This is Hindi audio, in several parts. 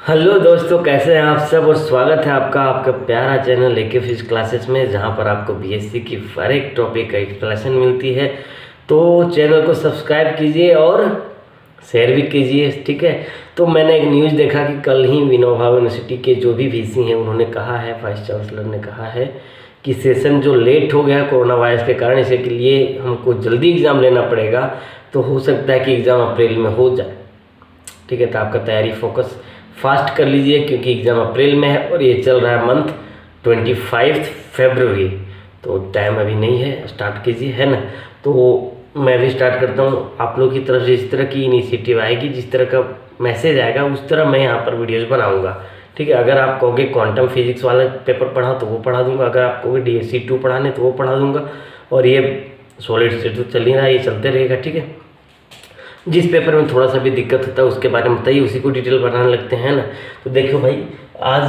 हेलो दोस्तों, कैसे हैं आप सब। और स्वागत है आपका आपका प्यारा चैनल एके फिजिक्स क्लासेस में, जहां पर आपको बीएससी की हर एक टॉपिक का एक्सप्लेनेशन मिलती है। तो चैनल को सब्सक्राइब कीजिए और शेयर भी कीजिए, ठीक है। तो मैंने एक न्यूज़ देखा कि कल ही विनोबा यूनिवर्सिटी के जो भी वीसी हैं उन्होंने कहा है, वाइस चांसलर ने कहा है कि सेशन जो लेट हो गया कोरोना वायरस के कारण, इसी के लिए हमको जल्दी एग्ज़ाम लेना पड़ेगा। तो हो सकता है कि एग्ज़ाम अप्रैल में हो जाए, ठीक है। तो आपका तैयारी फोकस फास्ट कर लीजिए, क्योंकि एग्ज़ाम अप्रैल में है और ये चल रहा है मंथ 25 फरवरी। तो टाइम अभी नहीं है, स्टार्ट कीजिए, है ना। तो मैं भी स्टार्ट करता हूँ। आप लोग की तरफ से जिस तरह की इनिशिएटिव आएगी, जिस तरह का मैसेज आएगा, उस तरह मैं यहाँ पर वीडियोज़ बनाऊँगा, ठीक है। अगर आप कहोगे क्वांटम फिजिक्स वाला पेपर पढ़ा तो वो पढ़ा दूंगा, अगर आप कहोगे DSC 2 पढ़ाने तो वो पढ़ा दूंगा। और ये सॉलिड स्टेट तो चल ही रहा है, ये चलते रहेगा, ठीक है। जिस पेपर में थोड़ा सा भी दिक्कत होता है उसके बारे में बताइए, उसी को डिटेल बनाने लगते हैं ना। तो देखो भाई, आज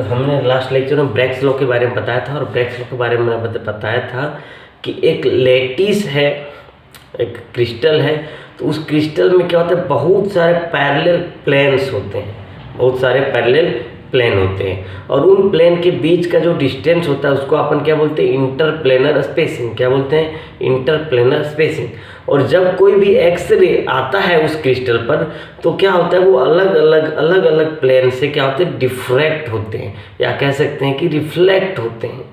हमने लास्ट लेक्चर में ब्रैग्स लॉ के बारे में बताया था, और ब्रैग्स लॉ के बारे में मैंने बताया था कि एक लैटिस है, एक क्रिस्टल है। तो उस क्रिस्टल में क्या होता है, बहुत सारे पैरेलल प्लेन्स होते हैं, बहुत सारे पैरेलल प्लेन होते हैं। और उन प्लेन के बीच का जो डिस्टेंस होता है उसको अपन क्या बोलते हैं, इंटरप्लेनर स्पेसिंग। क्या बोलते हैं, इंटरप्लेनर स्पेसिंग। और जब कोई भी एक्सरे आता है उस क्रिस्टल पर, तो क्या होता है, वो अलग अलग प्लेन से क्या होते हैं, डिफ्रैक्ट होते हैं, या कह सकते हैं कि रिफ्लेक्ट होते हैं,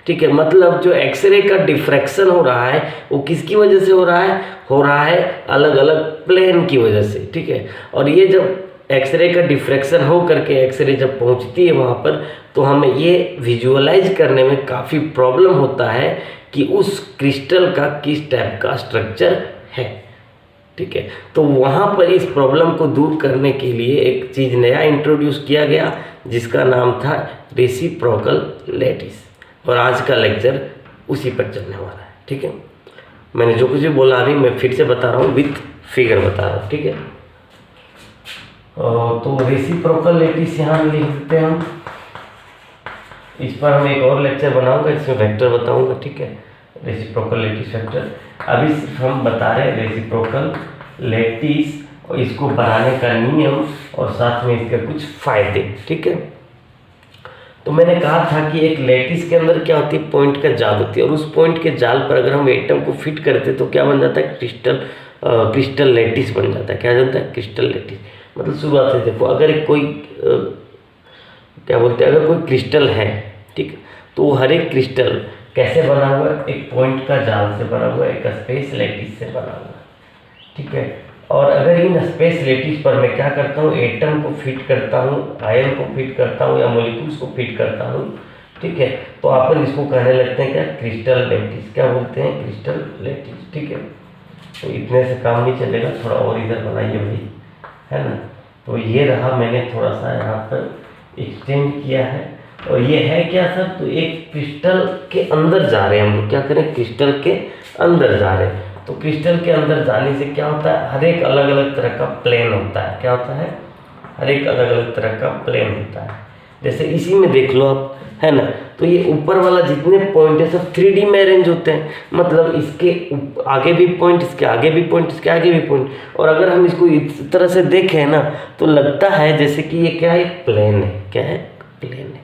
ठीक है। मतलब जो एक्सरे का डिफ्रैक्शन हो रहा है वो किसकी वजह से हो रहा है अलग अलग प्लेन की वजह से, ठीक है। और ये जब एक्सरे का डिफ्रैक्शन हो करके एक्सरे जब पहुंचती है वहाँ पर, तो हमें ये विजुअलाइज करने में काफ़ी प्रॉब्लम होता है कि उस क्रिस्टल का किस टाइप का स्ट्रक्चर है, ठीक है। तो वहाँ पर इस प्रॉब्लम को दूर करने के लिए एक चीज़ नया इंट्रोड्यूस किया गया, जिसका नाम था रेसिप्रोकल लैटिस। और आज का लेक्चर उसी पर चलने वाला है, ठीक है। मैंने जो कुछ भी बोला अभी मैं फिर से बता रहा हूँ, विथ फिगर बता रहा हूँ, ठीक है। तो रेसिप्रोकल लैटिस यहाँ लिख देते हैं हम। इस पर हम एक और लेक्चर बनाऊंगा, इसमें वेक्टर बताऊंगा, ठीक है। रेसिप्रोकल लैटिस वेक्टर अभी सिर्फ हम बता रहे हैं रेसिप्रोकल लैटिस और इसको बनाने का नियम, और साथ में इसके कुछ फायदे, ठीक है। तो मैंने कहा था कि एक लैटिस के अंदर क्या होती है, पॉइंट का जाल होती है, और उस पॉइंट के जाल पर अगर हम एटम को फिट करते तो क्या बन जाता है, क्रिस्टल लैटिस बन जाता है। क्या बनता है, क्रिस्टल लैटिस। मतलब शुरुआत से देखो, अगर कोई क्या बोलते हैं, अगर कोई क्रिस्टल है, ठीक, तो हर एक क्रिस्टल कैसे बना हुआ है, एक पॉइंट का जाल से बना हुआ है, एक स्पेस लैटिस से बना हुआ है, ठीक है। और अगर इन स्पेस लैटिस पर मैं क्या करता हूँ, एटम को फिट करता हूँ, आयन को फिट करता हूँ, या मॉलिक्यूल्स को फिट करता हूँ, ठीक है, तो अपन इसको कहने लगते हैं क्या, क्रिस्टल लैटिस। क्या बोलते हैं, क्रिस्टल लैटिस, ठीक है। तो इतने से काम नहीं चलेगा, थोड़ा और इधर बनाइए भाई, है ना। तो ये रहा, मैंने थोड़ा सा यहाँ पर एक्सटेंड किया है। और ये है क्या सर, तो एक क्रिस्टल के अंदर जा रहे हैं हम लोग। क्या करें, क्रिस्टल के अंदर जा रहे हैं। तो क्रिस्टल के अंदर जाने से क्या होता है, हर एक अलग अलग तरह का प्लेन होता है। क्या होता है, हर एक अलग अलग तरह का प्लेन होता है। जैसे इसी में देख लो आप, है ना। तो ये ऊपर वाला जितने पॉइंट है सब 3D में अरेंज होते हैं, मतलब इसके आगे भी पॉइंट, इसके आगे भी पॉइंट, इसके आगे भी पॉइंट। और अगर हम इसको इस तरह से देखें ना, तो लगता है जैसे कि ये क्या है, प्लेन है। क्या है, प्लेन है,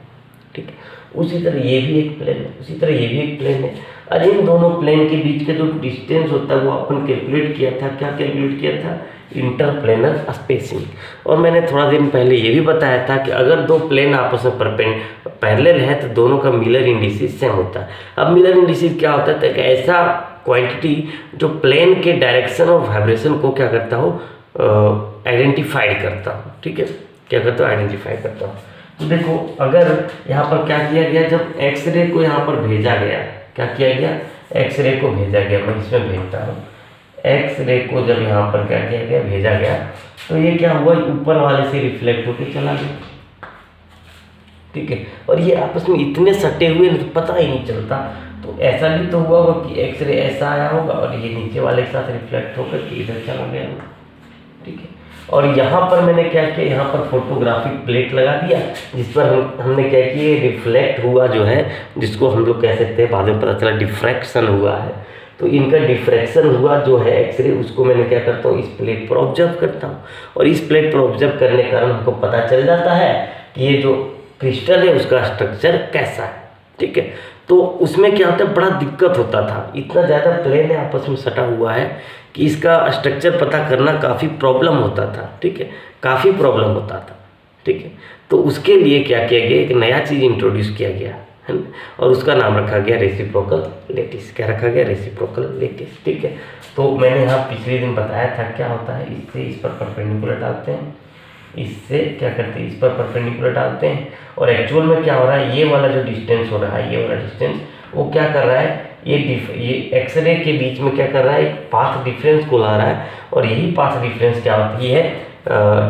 ठीक है। उसी तरह ये भी एक प्लेन है, उसी तरह ये भी एक प्लेन है। और इन दोनों प्लेन के बीच का जो डिस्टेंस होता है वो अपन कैलकुलेट किया था। क्या कैलकुलेट किया था, इंटरप्लेनर स्पेसिंग। और मैंने थोड़ा दिन पहले ये भी बताया था कि अगर दो प्लेन आपस में पैरेलल है तो दोनों का मिलर इंडिसेस सेम होता है। अब मिलर इंडिसेस क्या होता है, कि ऐसा क्वांटिटी जो प्लेन के डायरेक्शन और वाइब्रेशन को क्या करता हो, आइडेंटिफाइड करता हो, ठीक है। क्या करता हो, आइडेंटिफाई करता हो। तो देखो, अगर यहाँ पर क्या किया गया, जब एक्सरे को यहाँ पर भेजा गया, क्या किया गया, एक्सरे को भेजा गया, मैं इसमें भेजता हूँ। एक्सरे को जब यहाँ पर क्या किया गया, भेजा गया, तो ये क्या हुआ, ऊपर वाले से रिफ्लेक्ट होकर चला गया, ठीक है। और ये आपस में इतने सटे हुए तो पता ही नहीं चलता। तो ऐसा भी तो हुआ होगा कि एक्सरे ऐसा आया होगा और ये नीचे वाले के साथ रिफ्लेक्ट होकर के इधर चला गया होगा, ठीक है। और यहाँ पर मैंने क्या किया, यहाँ पर फोटोग्राफिक प्लेट लगा दिया, जिस पर हमने क्या किया, रिफ्लेक्ट हुआ जो है, जिसको हम लोग कह सकते हैं, बाद में पता चला डिफ्रैक्शन हुआ है। तो इनका डिफ्रैक्शन हुआ जो है एक्सरे, उसको मैंने क्या करता हूँ, इस प्लेट पर ऑब्जर्व करता हूँ, और इस प्लेट पर ऑब्जर्व करने के कारण हमको पता चल जाता है कि ये जो क्रिस्टल है उसका स्ट्रक्चर कैसा है। ठीक है, तो उसमें क्या होता है, बड़ा दिक्कत होता था, इतना ज़्यादा प्लेन है आपस में सटा हुआ है कि इसका स्ट्रक्चर पता करना काफ़ी प्रॉब्लम होता था। ठीक है, काफ़ी प्रॉब्लम होता था। ठीक है, तो उसके लिए क्या किया गया, एक नया चीज़ इंट्रोड्यूस किया गया है ना, और उसका नाम रखा गया रेसिप्रोकल लेटिस। क्या रखा गया, रेसिप्रोकल लेटिस। ठीक है, तो मैंने यहाँ पिछले दिन बताया था क्या होता है, इससे इस पर परपेंडिकुलर डालते हैं, इससे क्या करते हैं, इस पर परपेंडिकुलर डालते हैं, और एक्चुअल में क्या हो रहा है, ये वाला जो डिस्टेंस हो रहा है, ये वाला डिस्टेंस वो क्या कर रहा है, ये एक्सरे के बीच में क्या कर रहा है, एक पाथ डिफरेंस को ला रहा है, और यही पाथ डिफरेंस क्या होती है,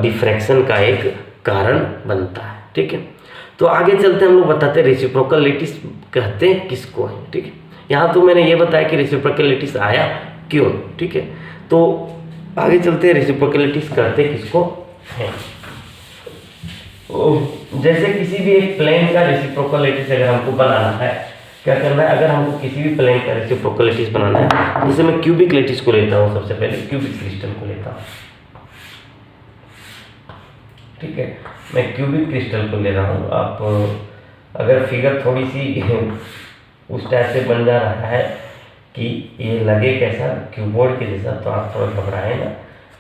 डिफ्रैक्शन का एक कारण बनता है। ठीक है, तो आगे चलते हम लोग बताते हैं रेसिप्रोकल लेटिस कहते हैं किसको है। ठीक है, यहाँ तो मैंने ये बताया कि रेसिप्रोकल लेटिस आया क्यों। ठीक है, तो आगे चलते हैं रेसिप्रोकल लेटिस कहते किसको है। जैसे किसी भी एक प्लेन का रेसिप्रोकल लेटिस अगर हमको बनाना है, क्या करना है, अगर हमको किसी भी प्लेन का रेसिप्रोकल लेटिस बनाना है, जैसे मैं क्यूबिक लेटिस को लेता हूँ, सबसे पहले क्यूबिक क्रिस्टल को लेता हूँ। ठीक है, मैं क्यूबिक क्रिस्टल को ले रहा हूँ। आप अगर फिगर थोड़ी सी उस टाइप से बन जा रहा है कि ये लगे कैसा क्यूबोर्ड के जैसा, तो आप थोड़ा घबराए ना।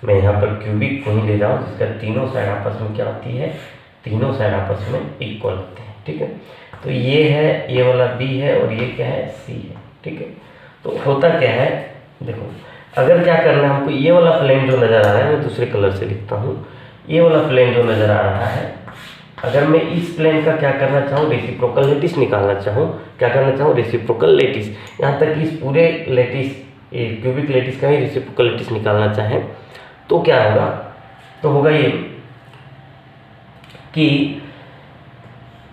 मैं यहाँ पर क्यूबिक को ही ले रहा हूँ, जिसका तीनों साइड आपस में क्या होती है, तीनों साइड आपस में इक्वल होते हैं। ठीक है, तो ये है, ये वाला बी है, और ये क्या है, सी है। ठीक है, तो होता क्या है, देखो अगर क्या करना है हमको, ये वाला प्लेन जो नज़र आ रहा है, मैं दूसरे कलर से लिखता हूँ, ये वाला प्लेन जो नज़र आ रहा है, अगर मैं इस प्लेन का क्या करना चाहूँ, रेसिप्रोकल लेटिस निकालना चाहूँ, क्या करना चाहूँ, रेसिप्रोकल लेटिस, यहाँ तक कि इस पूरे लेटिस, क्यूबिक लेटिस का ही रेसिप्रोकल लेटिस निकालना चाहें, तो क्या होगा, तो होगा ये कि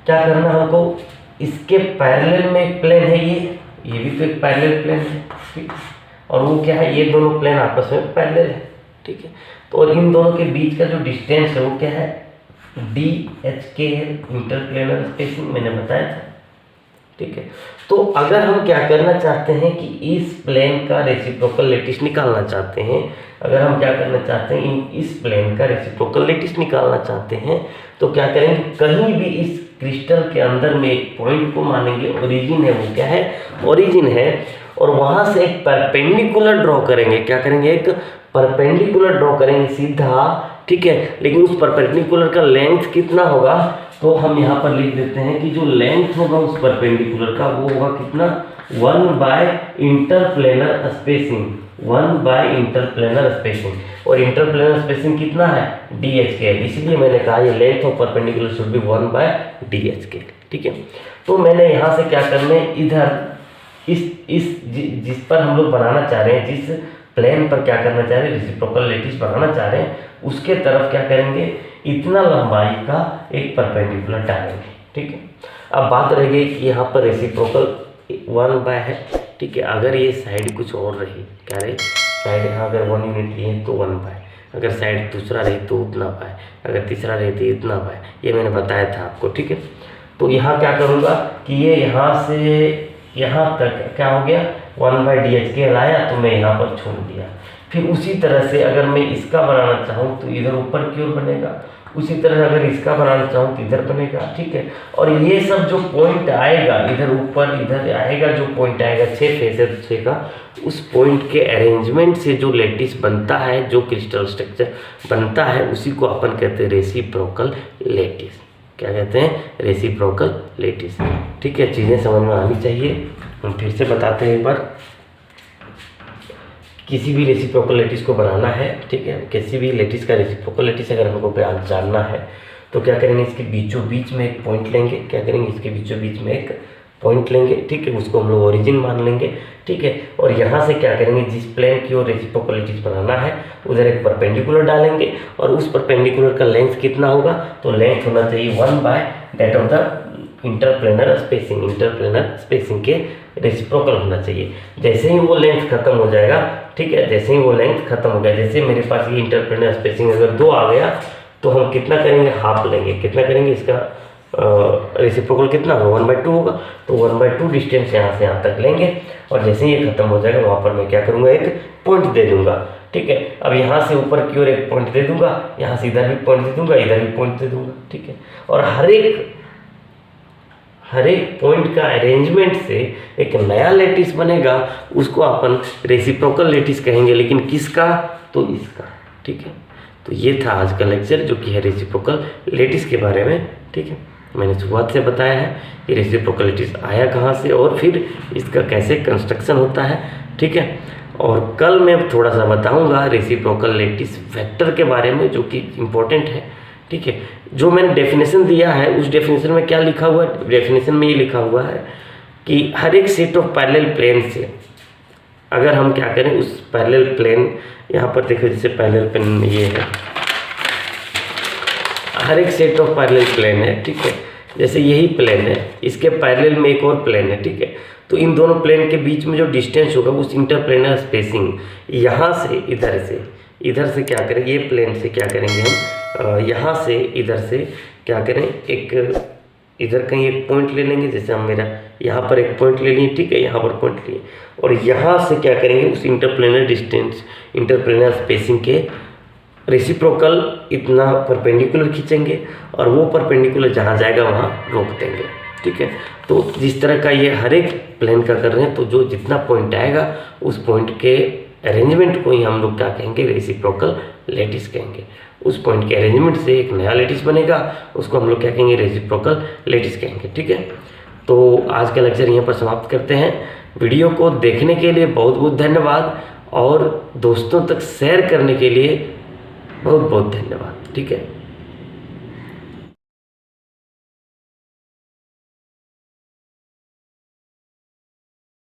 क्या करना हमको, इसके पैरेलल में एक प्लेन है, ये भी तो एक पैरेलल प्लेन है। ठीक, और वो क्या है, ये दोनों प्लेन आपस में पैरेलल है। ठीक है, तो और इन दोनों के बीच का जो डिस्टेंस है वो क्या है, DHK है, इंटरप्लेनर स्पेसिंग, मैंने बताया था। ठीक है, तो अगर हम क्या करना चाहते हैं कि इस प्लेन का रेसिप्रोकल लेटिस निकालना चाहते हैं, अगर हम क्या करना चाहते हैं, इस प्लेन का रेसिप्रोकल लेटिस निकालना चाहते हैं, तो क्या करेंगे, कहीं भी इस क्रिस्टल के अंदर में एक पॉइंट को मानेंगे, ओरिजिन है, वो क्या है, ओरिजिन है, और वहाँ से एक परपेंडिकुलर ड्रॉ करेंगे। क्या करेंगे, एक परपेंडिकुलर ड्रॉ करेंगे सीधा। ठीक है, लेकिन उस परपेंडिकुलर का लेंथ कितना होगा, तो हम यहाँ पर लिख देते हैं कि जो लेंथ होगा उस परपेंडिकुलर का वो होगा कितना, 1 by interplanar spacing, 1 by interplanar spacing, और इंटरप्लेनर स्पेसिंग कितना है, DHK है, इसलिए मैंने कहा ये length of perpendicular should be 1 by DHK। ठीक है, तो मैंने यहाँ से क्या करना है, इधर जिस पर हम लोग बनाना चाह रहे हैं, जिस प्लेन पर क्या करना चाह रहे हैं, रेसिप्रोकल लेटिस बनाना चाह रहे हैं, उसके तरफ क्या करेंगे, इतना लंबाई का एक परपेंडिकुलर डालेंगे। ठीक है, अब बात रह गई कि यहाँ पर रेसिप्रोकल 1 बाय है। ठीक है, अगर ये साइड कुछ और रही, क्या रही साइड, यहाँ अगर 1 यूनिट लिए तो 1 बाय, अगर साइड दूसरा रही तो उतना बाय, अगर तीसरा रही तो इतना बाय, ये मैंने बताया था आपको। ठीक है, तो यहाँ क्या करूँगा कि ये यहाँ से यहाँ तक क्या हो गया, 1 बाय DHK लाया, तो मैं यहाँ पर छोड़ दिया। फिर उसी तरह से अगर मैं इसका बनाना चाहूँ तो इधर ऊपर की ओर बनेगा, उसी तरह अगर इसका बनाना चाहूँ तो इधर बनेगा। ठीक है, और ये सब जो पॉइंट आएगा, इधर ऊपर इधर आएगा, जो पॉइंट आएगा 6 फेस है 6 का, उस पॉइंट के अरेंजमेंट से जो लेटिस बनता है, जो क्रिस्टल स्ट्रक्चर बनता है, उसी को अपन कहते हैं रेसिप्रोकल लेटिस। क्या कहते हैं, रेसिप्रोकल लेटिस। ठीक है, चीज़ें समझ में आनी चाहिए। हम फिर से बताते हैं एक बार, किसी भी रेसिप्रोकल लेटिस को बनाना है, ठीक है, किसी भी लेटिस का रेसिप्रोकल लेटिस अगर हमको जानना है, तो क्या करेंगे, इसके बीचों बीच में एक पॉइंट लेंगे। क्या करेंगे, इसके बीचों बीच में एक पॉइंट लेंगे। ठीक है, उसको हम लोग ओरिजिन मान लेंगे। ठीक है, और यहाँ से क्या करेंगे, जिस प्लेन की ओर रेसिप्रोकल लेटिस बनाना है उधर एक परपेंडिकुलर डालेंगे, और उस परपेंडिकुलर का लेंथ कितना होगा, तो लेंथ होना चाहिए 1 by that of the interplanar spacing, interplanar spacing के रेसिप्रोकल होना चाहिए। जैसे ही वो लेंथ खत्म हो जाएगा, ठीक है, जैसे ही वो लेंथ खत्म हो गया, जैसे मेरे पास ये इंटरप्लेनर स्पेसिंग अगर 2 आ गया, तो हम कितना करेंगे, हाफ लेंगे। कितना करेंगे, इसका रेसिप्रोकल कितना होगा 1/2 होगा, तो 1/2 डिस्टेंस यहाँ से यहाँ तक लेंगे और जैसे ही ये खत्म हो जाएगा वहाँ पर मैं क्या करूँगा, एक पॉइंट दे दूंगा। ठीक है, अब यहाँ से ऊपर की ओर एक पॉइंट दे दूंगा, यहाँ से इधर भी पॉइंट दे दूंगा, इधर भी पॉइंट दे दूंगा। ठीक है, और हर एक पॉइंट का अरेंजमेंट से एक नया लेटिस बनेगा, उसको अपन रेसिप्रोकल लेटिस कहेंगे, लेकिन किसका, तो इसका। ठीक है, तो ये था आज का लेक्चर जो कि है रेसिप्रोकल लेटिस के बारे में। ठीक है, मैंने शुरुआत से बताया है कि रेसिप्रोकल लेटिस आया कहाँ से और फिर इसका कैसे कंस्ट्रक्शन होता है। ठीक है, और कल मैं थोड़ा सा बताऊंगा रेसिप्रोकल लेटिस वेक्टर के बारे में जो कि इम्पोर्टेंट है। ठीक है, जो मैंने डेफिनेशन दिया है उस डेफिनेशन में क्या लिखा हुआ है, डेफिनेशन में ये लिखा हुआ है कि हर एक सेट ऑफ पैरेलल प्लेन से अगर हम क्या करें, उस पैरेलल प्लेन, यहाँ पर देखो जैसे पैरेलल प्लेन ये है, हर एक सेट ऑफ पैरेलल प्लेन है। ठीक है, जैसे यही प्लेन है, इसके पैरेलल में एक और प्लेन है। ठीक है, तो इन दोनों प्लेन के बीच में जो डिस्टेंस होगा उस इंटरप्लेनर स्पेसिंग, यहाँ से इधर से क्या करेंगे, ये प्लेन से क्या करेंगे हम, यहाँ से इधर से क्या करें, एक इधर कहीं एक पॉइंट ले लेंगे, जैसे हम मेरा यहाँ पर एक पॉइंट ले लिए। ठीक है, यहाँ पर पॉइंट लिए और यहाँ से क्या करेंगे, उस इंटरप्लेनर डिस्टेंस, इंटरप्लेनर स्पेसिंग के रेसिप्रोकल इतना परपेंडिकुलर खींचेंगे और वो परपेंडिकुलर जहाँ जाएगा वहाँ रोक देंगे। ठीक है, तो जिस तरह का ये हर एक प्लेन का कर रहे हैं, तो जो जितना पॉइंट आएगा उस पॉइंट के अरेंजमेंट को ही हम लोग क्या कहेंगे, रेसिप्रोकल लेटिस कहेंगे। उस पॉइंट के अरेंजमेंट से एक नया लेटिस बनेगा, उसको हम लोग क्या कहेंगे, रेसिप्रोकल लेटिस कहेंगे। ठीक है, तो आज का लेक्चर यहाँ पर समाप्त करते हैं। वीडियो को देखने के लिए बहुत बहुत धन्यवाद और दोस्तों तक शेयर करने के लिए बहुत बहुत धन्यवाद। ठीक है।